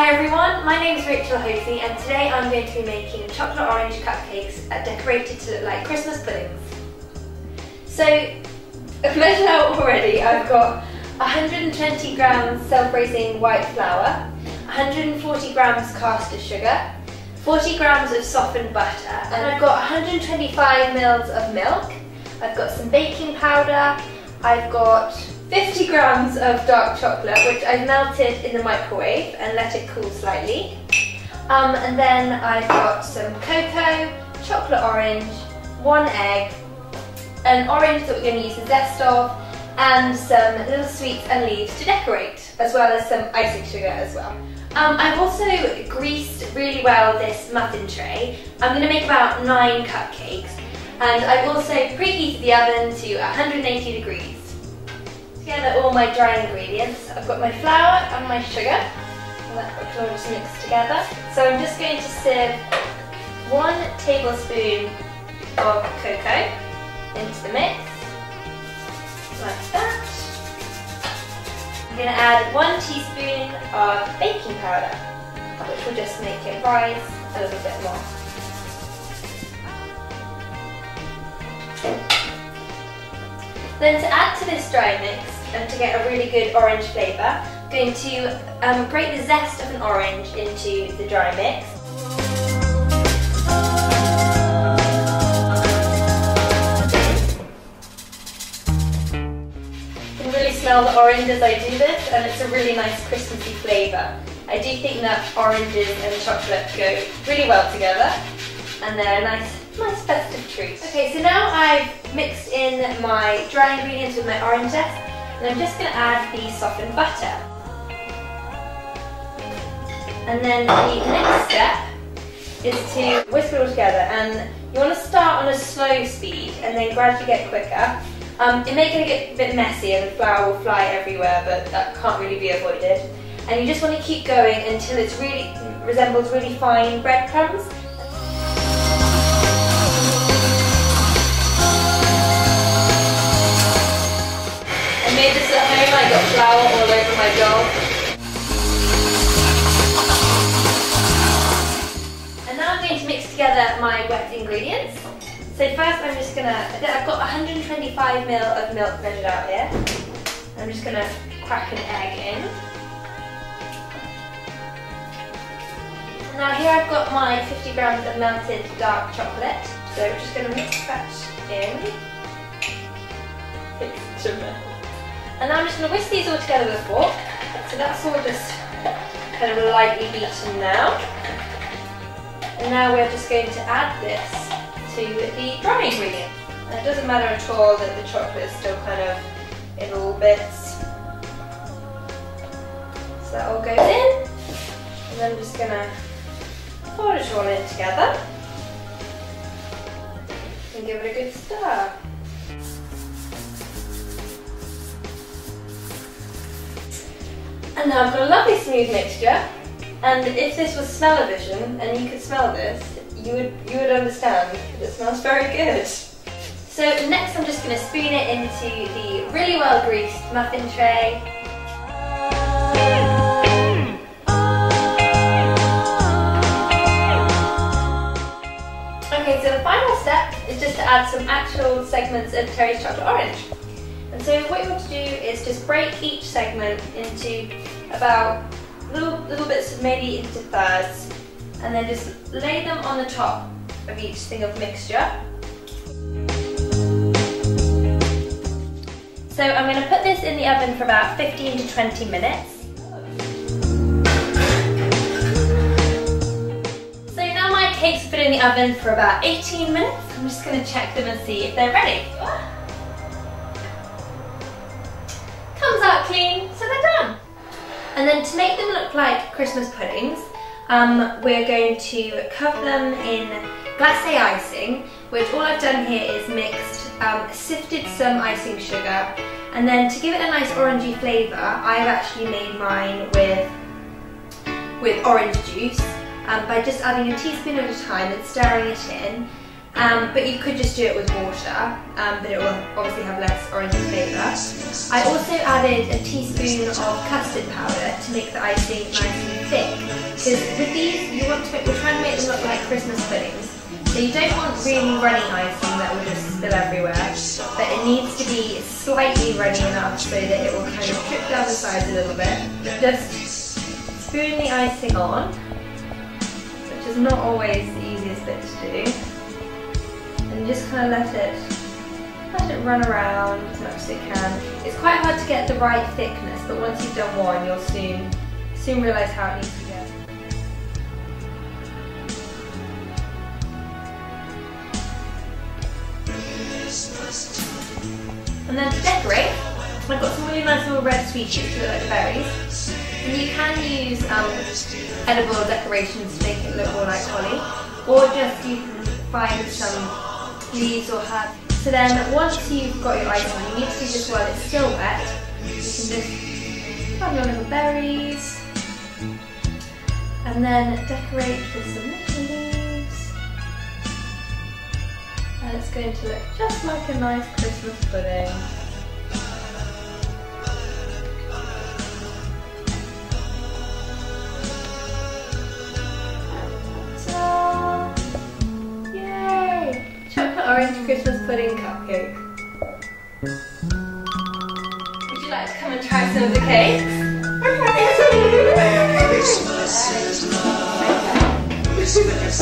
Hi everyone, my name is Rachel Hosie and today I'm going to be making chocolate orange cupcakes decorated to look like Christmas puddings. So, I've measured out already. I've got 120 grams self-raising white flour, 140 grams caster sugar, 40 grams of softened butter, and I've got 125 mils of milk. I've got some baking powder, I've got 50 grams of dark chocolate, which I've melted in the microwave and let it cool slightly. And then I've got some cocoa, chocolate orange, 1 egg, an orange that we're going to use the zest of, and some little sweets and leaves to decorate, as well as some icing sugar as well. I've also greased really well this muffin tray. I'm going to make about 9 cupcakes, and I've also preheated the oven to 180 degrees. Together all my dry ingredients. I've got my flour and my sugar, and that can all just mix together. So I'm just going to sieve 1 tablespoon of cocoa into the mix, like that. I'm going to add 1 teaspoon of baking powder, which will just make it rise a little bit more. Then to add to this dry mix, and to get a really good orange flavour, I'm going to grate the zest of an orange into the dry mix. You can really smell the orange as I do this, and it's a really nice Christmassy flavour. I do think that oranges and chocolate go really well together, and they're a nice festive treat. Okay, so now I've mixed in my dry ingredients with my orange zest, and I'm just going to add the softened butter. And then the next step is to whisk it all together, and you want to start on a slow speed and then gradually get quicker. It may get a bit messy and the flour will fly everywhere, but that can't really be avoided. And you just want to keep going until it resembles really fine breadcrumbs. I made this at home. I got flour all over my job. And now I'm going to mix together my wet ingredients. So first I've got 125 ml of milk measured out here. I'm just going to crack an egg in. Now here I've got my 50 grams of melted dark chocolate. So we're just going to mix that in. And now I'm just going to whisk these all together with a fork. So that's all just kind of lightly beaten now. And now we're just going to add this to the dry ingredients. And it doesn't matter at all that the chocolate is still kind of in little bits. So that all goes in. And then I'm just going to pour it all in together. And give it a good stir. And now I've got a lovely smooth mixture, and if this was smell-o-vision and you could smell this, you would understand that it smells very good. So next I'm just going to spoon it into the really well greased muffin tray. Okay, so the final step is just to add some actual segments of Terry's chocolate orange. And so what you want to do is just break each segment into about little bits, maybe into thirds, and then just lay them on the top of each thing of mixture. So I'm going to put this in the oven for about 15 to 20 minutes. So now my cakes have been in the oven for about 18 minutes. I'm just going to check them and see if they're ready. Comes out clean, so they're done. And then to make them look like Christmas puddings, we're going to cover them in glacé icing, which all I've done here is mixed, sifted some icing sugar, and then to give it a nice orangey flavour, I've actually made mine with orange juice by just adding a teaspoon at a time and stirring it in. but you could just do it with water, but it will obviously have less orangey flavour. I also added a teaspoon of custard powder to make the icing nice and thick, because with these we're trying to make them look like Christmas puddings. So you don't want really runny icing that will just spill everywhere, but it needs to be slightly runny enough so that it will kind of drip down the sides a little bit. Just spoon the icing on, which is not always the easiest bit to do, and just kind of let it run around as much as it can. It's quite hard to get the right thickness, but once you've done one, you'll soon realise how it needs to go. And then to decorate, I've got some really nice little red sweeties to look like berries. And you can use edible decorations to make it look more like holly, or just you can find some leaves or herbs. So then once you've got your icing, you need to do this while it's still wet. You can just find your little berries and then decorate with some little leaves. And it's going to look just like a nice Christmas pudding. Ta-da! Yay! Chocolate Orange Christmas Pudding Cupcake. Would you like to come and try some of the cakes? Christmas is love. Christmas